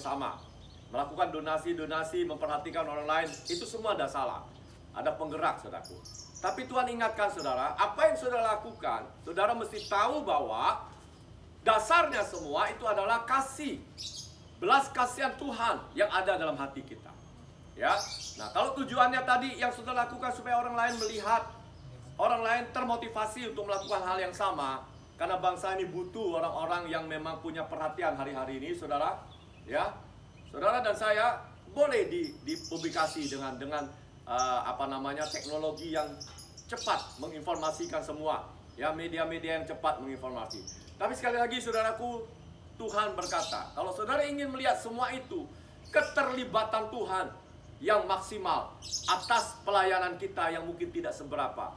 sama. Melakukan donasi-donasi, memperhatikan orang lain, itu semua ada salah. Ada penggerak, saudaraku. Tapi Tuhan ingatkan saudara, apa yang saudara lakukan, saudara mesti tahu bahwa dasarnya semua itu adalah kasih. Belas kasihan Tuhan yang ada dalam hati kita. Ya. Nah, kalau tujuannya tadi yang saudara lakukan supaya orang lain melihat, orang lain termotivasi untuk melakukan hal yang sama, karena bangsa ini butuh orang-orang yang memang punya perhatian hari-hari ini, saudara. Ya. Saudara dan saya boleh dipublikasi dengan teknologi yang cepat menginformasikan semua, ya, media-media yang cepat menginformasi. Tapi sekali lagi saudaraku, Tuhan berkata, kalau saudara ingin melihat semua itu, keterlibatan Tuhan yang maksimal atas pelayanan kita yang mungkin tidak seberapa.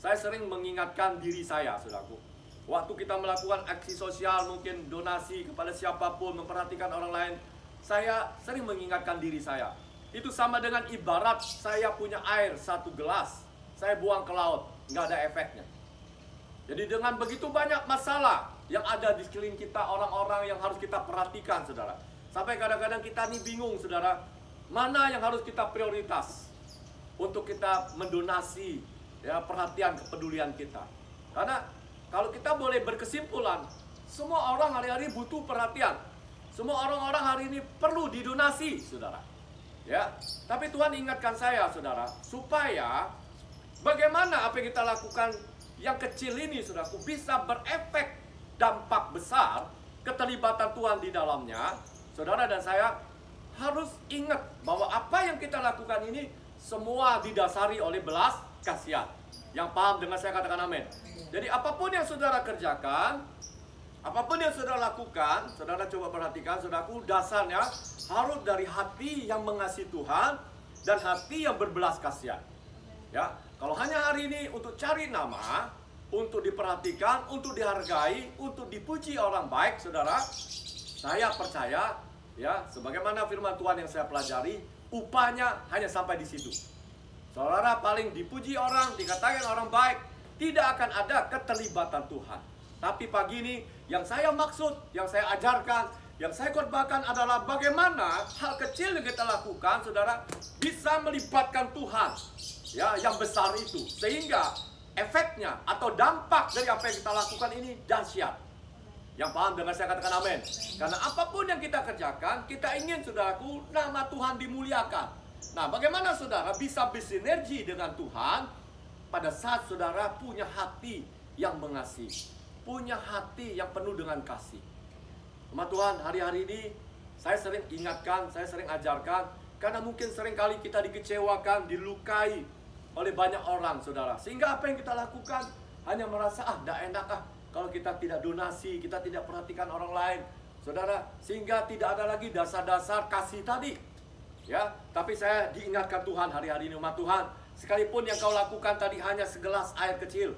Saya sering mengingatkan diri saya, saudaraku, waktu kita melakukan aksi sosial, mungkin donasi kepada siapapun, memperhatikan orang lain, saya sering mengingatkan diri saya. Itu sama dengan ibarat saya punya air 1 gelas, saya buang ke laut, nggak ada efeknya. Jadi dengan begitu banyak masalah yang ada di sekeliling kita, orang-orang yang harus kita perhatikan, saudara. Sampai kadang-kadang kita nih bingung, saudara, mana yang harus kita prioritas untuk kita mendonasi, ya, perhatian, kepedulian kita. Karena kalau kita boleh berkesimpulan, semua orang hari-hari butuh perhatian. Semua orang-orang hari ini perlu didonasi, saudara. Ya, tapi Tuhan ingatkan saya, saudara, supaya bagaimana apa yang kita lakukan yang kecil ini, saudaraku, bisa berefek dampak besar, keterlibatan Tuhan di dalamnya. Saudara dan saya harus ingat bahwa apa yang kita lakukan ini semua didasari oleh belas kasihan. Yang paham dengan saya katakan amin. Jadi apapun yang saudara kerjakan, apapun yang saudara lakukan, saudara coba perhatikan, saudaraku, dasarnya harus dari hati yang mengasihi Tuhan dan hati yang berbelas kasihan. Ya, kalau hanya hari ini untuk cari nama, untuk diperhatikan, untuk dihargai, untuk dipuji orang baik, saudara, saya percaya, ya, sebagaimana firman Tuhan yang saya pelajari, upahnya hanya sampai di situ. Saudara paling dipuji orang, dikatakan orang baik, tidak akan ada keterlibatan Tuhan. Tapi pagi ini yang saya maksud, yang saya ajarkan, yang saya khotbahkan adalah bagaimana hal kecil yang kita lakukan, saudara, bisa melibatkan Tuhan, ya, yang besar itu, sehingga efeknya atau dampak dari apa yang kita lakukan ini dahsyat. Yang paham dengan saya katakan amin. Karena apapun yang kita kerjakan, kita ingin, saudaraku, nama Tuhan dimuliakan. Nah, bagaimana saudara bisa bersinergi dengan Tuhan pada saat saudara punya hati yang mengasihi, punya hati yang penuh dengan kasih. Umat Tuhan, hari-hari ini saya sering ingatkan, saya sering ajarkan, karena mungkin sering kali kita dikecewakan, dilukai oleh banyak orang, saudara. Sehingga apa yang kita lakukan hanya merasa, tidak enak kalau kita tidak donasi, kita tidak perhatikan orang lain, saudara. Sehingga tidak ada lagi dasar-dasar kasih tadi. Ya, tapi saya diingatkan Tuhan hari-hari ini, umat Tuhan, sekalipun yang kau lakukan tadi hanya segelas air kecil,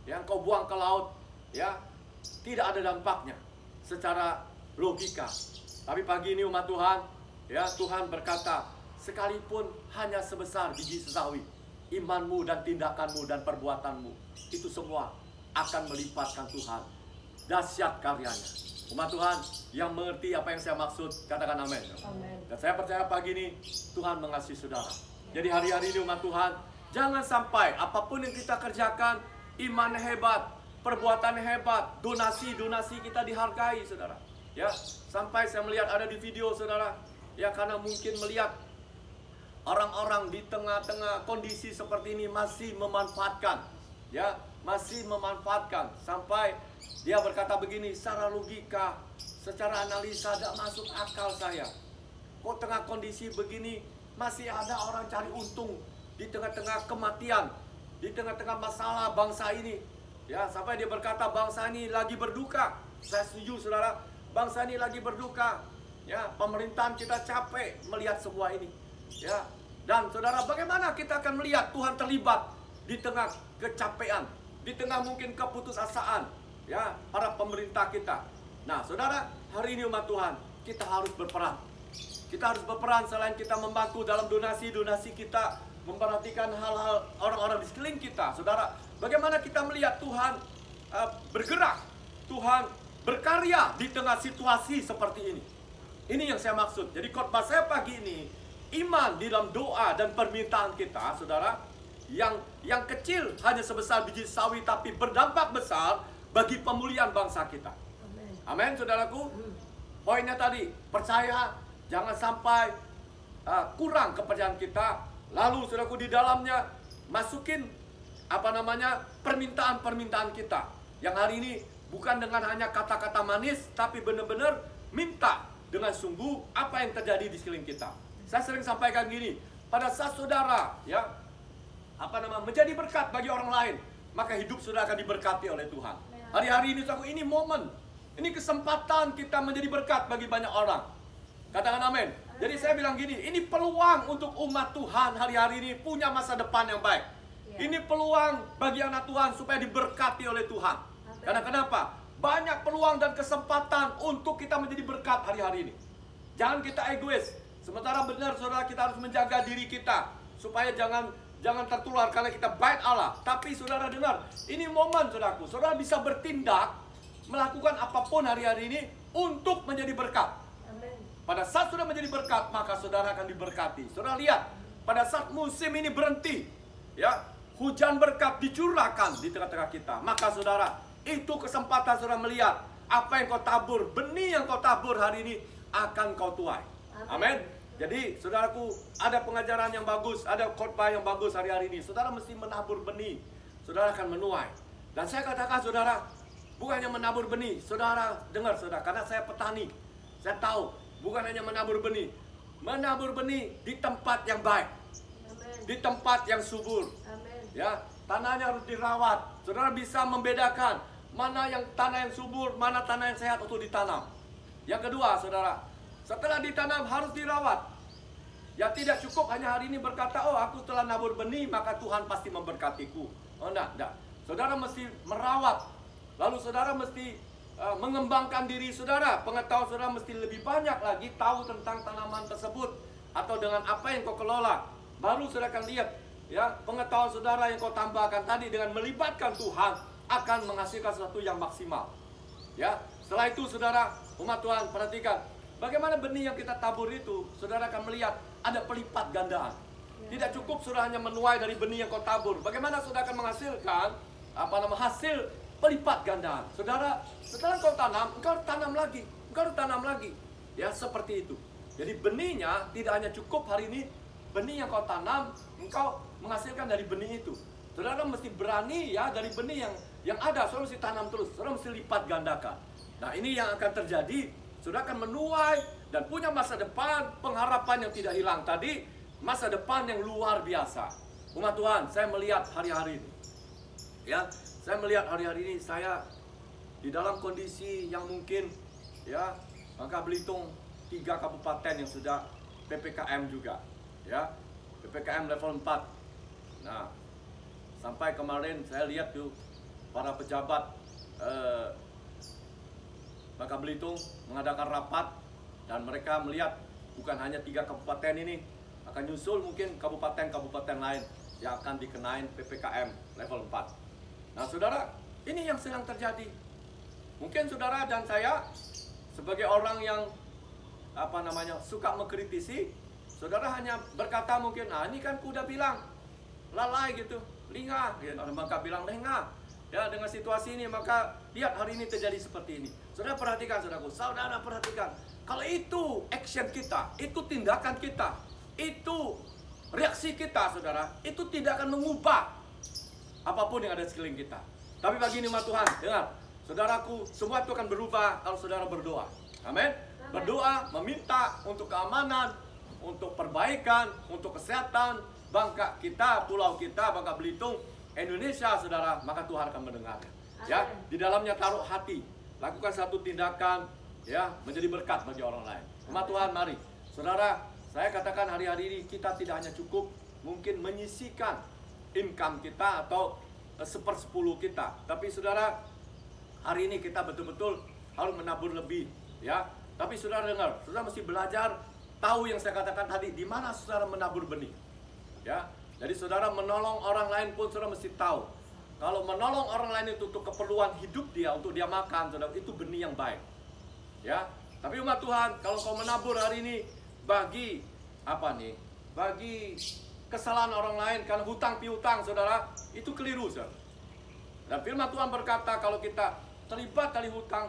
yang kau buang ke laut, ya, tidak ada dampaknya secara logika. Tapi pagi ini, umat Tuhan, ya, Tuhan berkata, sekalipun hanya sebesar biji sesawi, imanmu dan tindakanmu dan perbuatanmu, itu semua akan melipatkan Tuhan. Dahsyat karyanya. Umat Tuhan yang mengerti apa yang saya maksud, katakan amin. Dan saya percaya pagi ini Tuhan mengasihi saudara. Jadi hari-hari ini, umat Tuhan, jangan sampai apapun yang kita kerjakan, iman hebat, perbuatan hebat, donasi-donasi kita dihargai, saudara. Ya, sampai saya melihat ada di video, saudara, ya, karena mungkin melihat orang-orang di tengah-tengah kondisi seperti ini masih memanfaatkan, ya, masih memanfaatkan, sampai dia berkata begini, secara logika, secara analisa tidak masuk akal saya. Kok tengah kondisi begini masih ada orang cari untung di tengah-tengah kematian, di tengah-tengah masalah bangsa ini. Ya, sampai dia berkata bangsa ini lagi berduka. Saya setuju, saudara, bangsa ini lagi berduka. Ya, pemerintahan kita capek melihat semua ini. Ya, dan saudara, bagaimana kita akan melihat Tuhan terlibat di tengah kecapean, di tengah mungkin keputusasaan, ya, para pemerintah kita. Nah, saudara, hari ini umat Tuhan, kita harus berperan. Kita harus berperan selain kita membantu dalam donasi-donasi kita, memperhatikan hal-hal orang-orang di sekeliling kita. Saudara, bagaimana kita melihat Tuhan bergerak, Tuhan berkarya di tengah situasi seperti ini. Ini yang saya maksud. Jadi khotbah saya pagi ini, iman di dalam doa dan permintaan kita, saudara, yang kecil hanya sebesar biji sawi tapi berdampak besar bagi pemulihan bangsa kita. Amin, saudaraku. Poinnya tadi, percaya, jangan sampai kurang kepercayaan kita. Lalu saudaraku, di dalamnya masukin permintaan-permintaan kita. Yang hari ini bukan dengan hanya kata-kata manis, tapi benar-benar minta dengan sungguh apa yang terjadi di sekeliling kita. Saya sering sampaikan gini, pada saat saudara menjadi berkat bagi orang lain, maka hidup saudara akan diberkati oleh Tuhan. Hari-hari ini saudaraku, ini momen, ini kesempatan kita menjadi berkat bagi banyak orang. Katakan amin. Jadi saya bilang gini, ini peluang untuk umat Tuhan hari-hari ini punya masa depan yang baik. Ini peluang bagi anak Tuhan supaya diberkati oleh Tuhan. Karena kenapa? Banyak peluang dan kesempatan untuk kita menjadi berkat hari-hari ini. Jangan kita egois. Sementara benar saudara, kita harus menjaga diri kita supaya jangan tertular karena kita bait Allah. Tapi saudara dengar, ini momen saudaraku. Saudara bisa bertindak, melakukan apapun hari-hari ini untuk menjadi berkat. Pada saat sudah menjadi berkat, maka saudara akan diberkati. Saudara lihat, pada saat musim ini berhenti, ya, hujan berkat dicurahkan di tengah-tengah kita. Maka saudara, itu kesempatan saudara melihat apa yang kau tabur, benih yang kau tabur hari ini akan kau tuai. Amin. Jadi saudaraku, ada pengajaran yang bagus, ada khotbah yang bagus hari-hari ini. Saudara mesti menabur benih, saudara akan menuai. Dan saya katakan saudara, bukannya menabur benih. Saudara dengar saudara, karena saya petani, saya tahu bukan hanya menabur benih di tempat yang baik, di tempat yang subur. Ya, tanahnya harus dirawat. Saudara bisa membedakan mana yang tanah yang subur, mana tanah yang sehat untuk ditanam. Yang kedua, saudara, setelah ditanam harus dirawat. Ya, tidak cukup hanya hari ini berkata, oh aku telah nabur benih maka Tuhan pasti memberkatiku. Oh enggak. Saudara mesti merawat. Lalu saudara mesti mengembangkan diri saudara. Pengetahuan saudara mesti lebih banyak lagi tahu tentang tanaman tersebut atau dengan apa yang kau kelola. Baru saudara akan lihat, ya, pengetahuan saudara yang kau tambahkan tadi dengan melibatkan Tuhan akan menghasilkan sesuatu yang maksimal. Ya, setelah itu saudara, umat Tuhan, perhatikan bagaimana benih yang kita tabur itu, saudara akan melihat ada pelipat gandaan. Tidak cukup saudara hanya menuai dari benih yang kau tabur. Bagaimana saudara akan menghasilkan hasil pelipat gandaan. Saudara, setelah kau tanam, engkau tanam lagi. Ya, seperti itu. Jadi benihnya tidak hanya cukup hari ini benih yang kau tanam, engkau menghasilkan dari benih itu. Saudara mesti berani, ya, dari benih yang ada, saudara mesti tanam terus, saudara mesti lipat gandakan. Nah, ini yang akan terjadi, saudara akan menuai dan punya masa depan, pengharapan yang tidak hilang. Tadi, masa depan yang luar biasa. Umat Tuhan, saya melihat hari-hari ini. Ya, saya melihat hari-hari ini, saya di dalam kondisi yang mungkin, ya, Bangka Belitung 3 kabupaten yang sudah PPKM juga. Ya, PPKM level 4. Nah, sampai kemarin saya lihat tuh para pejabat Bangka Belitung mengadakan rapat dan mereka melihat bukan hanya 3 kabupaten ini, akan nyusul mungkin kabupaten-kabupaten lain yang akan dikenain PPKM level 4. Nah, saudara, ini yang sedang terjadi. Mungkin saudara dan saya sebagai orang yang suka mengkritisi, saudara hanya berkata mungkin, nah ini kan kuda bilang lalai gitu, lingah, ya, orang Bangka bilang lengah. Ya, dengan situasi ini maka lihat hari ini terjadi seperti ini. Saudara perhatikan, saudara perhatikan. Kalau itu action kita, itu tindakan kita, itu reaksi kita, saudara, itu tidak akan mengubah apapun yang ada di sekeliling kita. Tapi bagi umat Tuhan, dengar, saudaraku, semua itu akan berubah kalau saudara berdoa. Amin. Berdoa, meminta untuk keamanan, untuk perbaikan, untuk kesehatan Bangka kita, pulau kita, Bangka Belitung, Indonesia, saudara, maka Tuhan akan mendengar. Ya, di dalamnya taruh hati, lakukan satu tindakan, ya, menjadi berkat bagi orang lain. Umat Tuhan, mari, saudara, saya katakan hari-hari ini kita tidak hanya cukup mungkin menyisihkan income kita atau 1/10 kita, tapi saudara, hari ini kita betul-betul harus menabur lebih, ya. Tapi saudara dengar, saudara mesti belajar tahu yang saya katakan tadi, di mana saudara menabur benih. Ya, jadi saudara menolong orang lain pun saudara mesti tahu. Kalau menolong orang lain itu untuk keperluan hidup dia, untuk dia makan, saudara, itu benih yang baik. Ya, Tapi umat Tuhan, kalau kau menabur hari ini bagi apa nih? Bagi kesalahan orang lain karena hutang piutang, saudara, itu keliru, saudara. Dan firman Tuhan berkata kalau kita terlibat kali hutang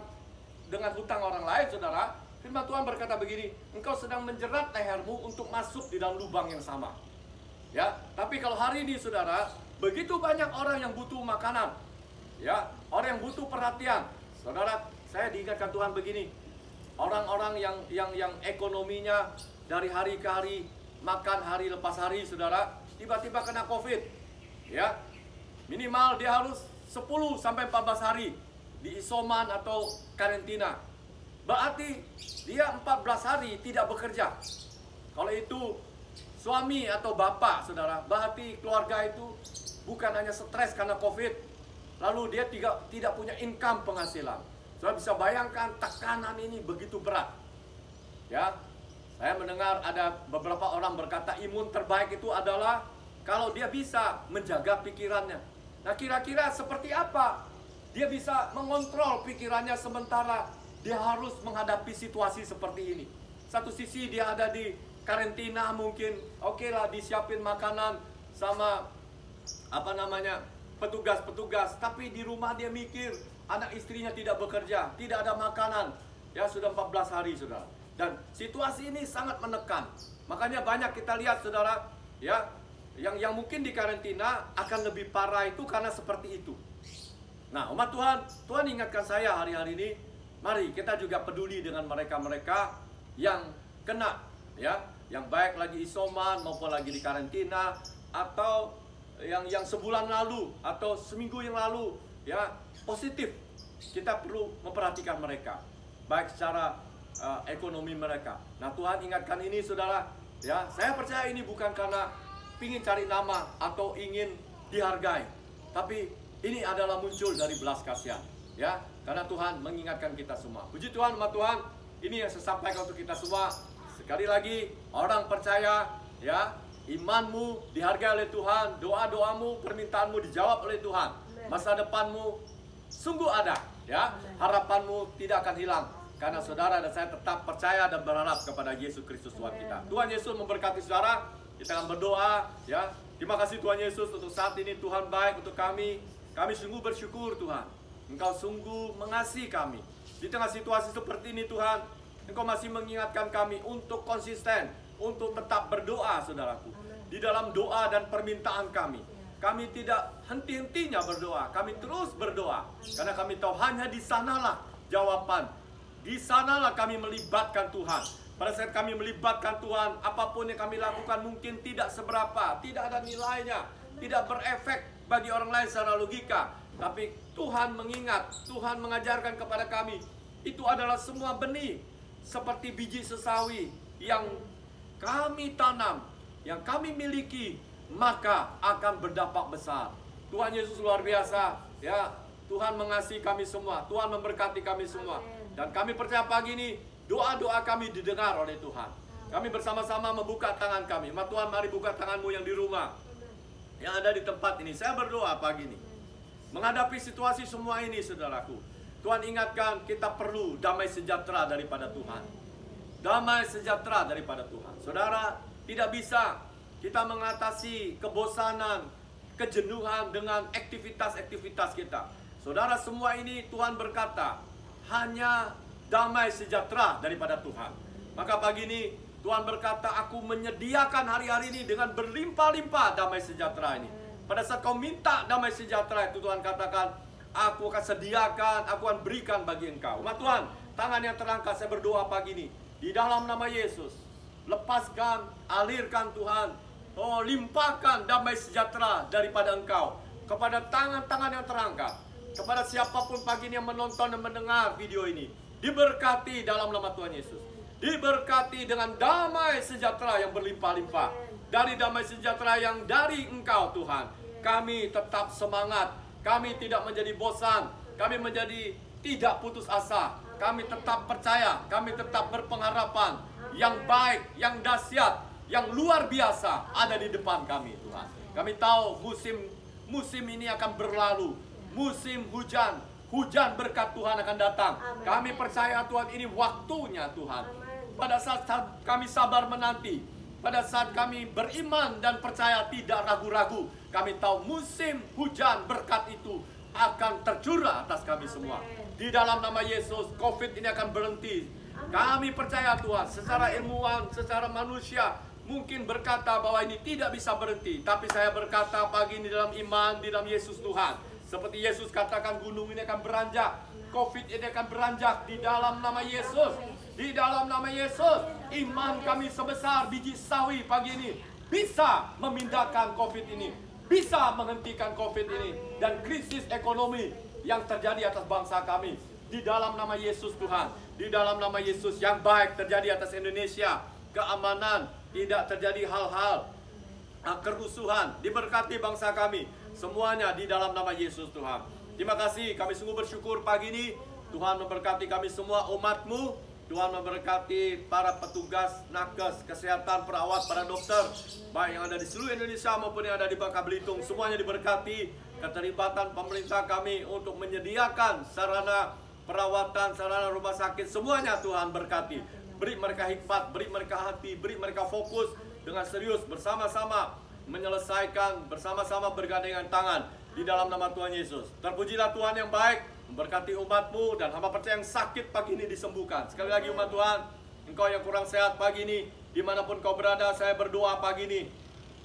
dengan hutang orang lain, saudara, firman Tuhan berkata begini, engkau sedang menjerat lehermu untuk masuk di dalam lubang yang sama. Ya, tapi kalau hari ini, saudara, begitu banyak orang yang butuh makanan, ya, orang yang butuh perhatian. Saudara, saya diingatkan Tuhan begini, orang-orang yang ekonominya dari hari ke hari, makan hari lepas hari, saudara, tiba-tiba kena COVID, ya, minimal dia harus 10 sampai 14 hari di isoman atau karantina. Berarti dia 14 hari tidak bekerja. Kalau itu suami atau bapak, saudara, berarti keluarga itu bukan hanya stres karena COVID, lalu dia tidak punya income penghasilan. Saudara bisa bayangkan tekanan ini begitu berat. Ya, saya mendengar ada beberapa orang berkata imun terbaik itu adalah kalau dia bisa menjaga pikirannya. Nah, kira-kira seperti apa dia bisa mengontrol pikirannya sementara dia harus menghadapi situasi seperti ini. Satu sisi dia ada di karantina, mungkin oke lah disiapin makanan sama petugas-petugas, tapi di rumah dia mikir anak istrinya tidak bekerja, tidak ada makanan, ya sudah 14 hari, saudara. Dan situasi ini sangat menekan. Makanya banyak kita lihat, saudara, ya, yang mungkin di karantina akan lebih parah itu karena seperti itu. Nah, umat Tuhan, Tuhan ingatkan saya hari-hari ini, mari kita juga peduli dengan mereka-mereka yang kena, ya, yang baik lagi isoman maupun lagi di karantina, atau yang sebulan lalu atau seminggu yang lalu, ya, positif. Kita perlu memperhatikan mereka, baik secara ekonomi mereka. Nah, Tuhan ingatkan ini, saudara, ya, saya percaya ini bukan karena ingin cari nama atau ingin dihargai, tapi ini adalah muncul dari belas kasihan, ya, karena Tuhan mengingatkan kita semua. Puji Tuhan, umat Tuhan, ini yang saya sampaikan untuk kita semua. Sekali lagi, orang percaya, ya, imanmu dihargai oleh Tuhan, doa-doamu, permintaanmu dijawab oleh Tuhan. Masa depanmu sungguh ada, ya, harapanmu tidak akan hilang. Karena saudara dan saya tetap percaya dan berharap kepada Yesus Kristus Tuhan kita. Tuhan Yesus memberkati saudara. Kita akan berdoa, ya. Terima kasih Tuhan Yesus untuk saat ini. Tuhan baik untuk kami. Kami sungguh bersyukur, Tuhan. Engkau sungguh mengasihi kami. Di tengah situasi seperti ini, Tuhan, Engkau masih mengingatkan kami untuk konsisten, untuk tetap berdoa, saudaraku. Di dalam doa dan permintaan kami, kami tidak henti-hentinya berdoa. Kami terus berdoa, karena kami tahu hanya di sanalah jawaban. Di sanalah kami melibatkan Tuhan. Pada saat kami melibatkan Tuhan, apapun yang kami lakukan mungkin tidak seberapa, tidak ada nilainya, tidak berefek bagi orang lain secara logika. Tapi Tuhan mengingat, Tuhan mengajarkan kepada kami, itu adalah semua benih seperti biji sesawi yang kami tanam, yang kami miliki, maka akan berdampak besar. Tuhan Yesus luar biasa, ya. Tuhan mengasihi kami semua, Tuhan memberkati kami semua. Dan kami percaya pagi ini doa-doa kami didengar oleh Tuhan. Kami bersama-sama membuka tangan kami. Ma Tuhan, mari buka tanganmu yang di rumah, yang ada di tempat ini. Saya berdoa pagi ini menghadapi situasi semua ini, saudaraku. Tuhan ingatkan kita perlu damai sejahtera daripada Tuhan. Damai sejahtera daripada Tuhan. Saudara, tidak bisa kita mengatasi kebosanan, kejenuhan dengan aktivitas-aktivitas kita. Saudara, semua ini Tuhan berkata, hanya damai sejahtera daripada Tuhan. Maka pagi ini Tuhan berkata, aku menyediakan hari-hari ini dengan berlimpah-limpah damai sejahtera ini. Pada saat kau minta damai sejahtera itu, Tuhan katakan, aku akan sediakan, aku akan berikan bagi engkau. Umat Tuhan, tangan yang terangkat, saya berdoa pagi ini, di dalam nama Yesus, lepaskan, alirkan Tuhan, oh limpahkan damai sejahtera daripada engkau kepada tangan-tangan yang terangkat, kepada siapapun pagi ini yang menonton dan mendengar video ini. Diberkati dalam nama Tuhan Yesus. Diberkati dengan damai sejahtera yang berlimpah-limpah. Dari damai sejahtera yang dari engkau, Tuhan, kami tetap semangat. Kami tidak menjadi bosan. Kami menjadi tidak putus asa. Kami tetap percaya. Kami tetap berpengharapan. Yang baik, yang dahsyat, yang luar biasa ada di depan kami, Tuhan. Kami tahu musim ini akan berlalu. Musim hujan, hujan berkat Tuhan akan datang. Amin. Kami percaya Tuhan, ini waktunya Tuhan. Amin. Pada saat kami sabar menanti, pada saat kami beriman dan percaya tidak ragu-ragu, kami tahu musim hujan berkat itu akan tercurah atas kami semua. Di dalam nama Yesus, COVID ini akan berhenti. Kami percaya Tuhan, secara ilmuwan, secara manusia mungkin berkata bahwa ini tidak bisa berhenti. Tapi saya berkata pagi ini dalam iman, di dalam Yesus Tuhan. Seperti Yesus katakan, gunung ini akan beranjak, COVID ini akan beranjak di dalam nama Yesus. Di dalam nama Yesus, iman kami sebesar biji sawi pagi ini bisa memindahkan COVID ini, bisa menghentikan COVID ini dan krisis ekonomi yang terjadi atas bangsa kami. Di dalam nama Yesus Tuhan, di dalam nama Yesus yang baik terjadi atas Indonesia, keamanan, tidak terjadi hal-hal kerusuhan, diberkati bangsa kami, semuanya di dalam nama Yesus Tuhan. Terima kasih, kami sungguh bersyukur pagi ini. Tuhan memberkati kami semua umat-Mu. Tuhan memberkati para petugas, nakes, kesehatan, perawat, para dokter, baik yang ada di seluruh Indonesia maupun yang ada di Bangka Belitung. Semuanya diberkati. Keterlibatan pemerintah kami untuk menyediakan sarana perawatan, sarana rumah sakit, semuanya Tuhan berkati. Beri mereka hikmat, beri mereka hati, beri mereka fokus dengan serius bersama-sama menyelesaikan, bersama-sama bergandengan tangan di dalam nama Tuhan Yesus. Terpujilah Tuhan yang baik, memberkati umat-Mu, dan hamba percaya yang sakit pagi ini disembuhkan. Sekali lagi umat Tuhan, engkau yang kurang sehat pagi ini, dimanapun kau berada, saya berdoa pagi ini.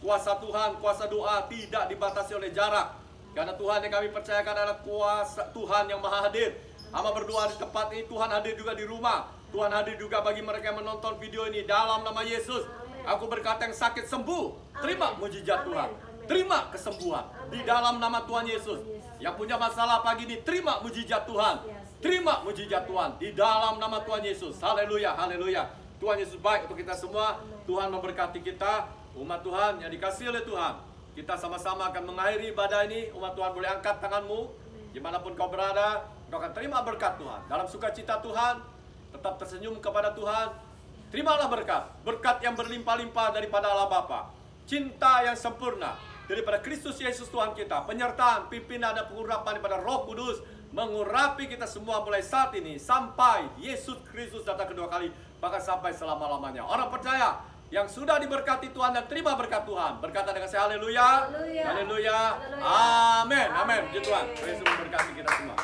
Kuasa Tuhan, kuasa doa tidak dibatasi oleh jarak. Karena Tuhan yang kami percayakan adalah kuasa Tuhan yang maha hadir. Hamba berdoa di tempat ini, Tuhan hadir juga di rumah. Tuhan hadir juga bagi mereka yang menonton video ini. Dalam nama Yesus, aku berkata yang sakit sembuh. Terima mujizat Tuhan. Terima kesembuhan. Di dalam nama Tuhan Yesus. Yang punya masalah pagi ini, terima mujizat Tuhan. Terima mujizat Tuhan. Di dalam nama Tuhan Yesus. Haleluya, haleluya. Tuhan Yesus baik untuk kita semua. Tuhan memberkati kita. Umat Tuhan yang dikasihi oleh Tuhan. Kita sama-sama akan mengakhiri ibadah ini. Umat Tuhan boleh angkat tanganmu. Dimanapun kau berada, kau akan terima berkat Tuhan. Dalam sukacita Tuhan, tetap tersenyum kepada Tuhan. Terimalah berkat. Berkat yang berlimpah-limpah daripada Allah Bapa. Cinta yang sempurna daripada Kristus Yesus Tuhan kita. Penyertaan, pimpinan, dan pengurapan daripada Roh Kudus mengurapi kita semua mulai saat ini sampai Yesus Kristus datang kedua kali, bahkan sampai selama-lamanya. Orang percaya yang sudah diberkati Tuhan dan terima berkat Tuhan, berkata dengan saya haleluya, haleluya, amin, amin. Puji Tuhan, Yesus memberkati kita semua.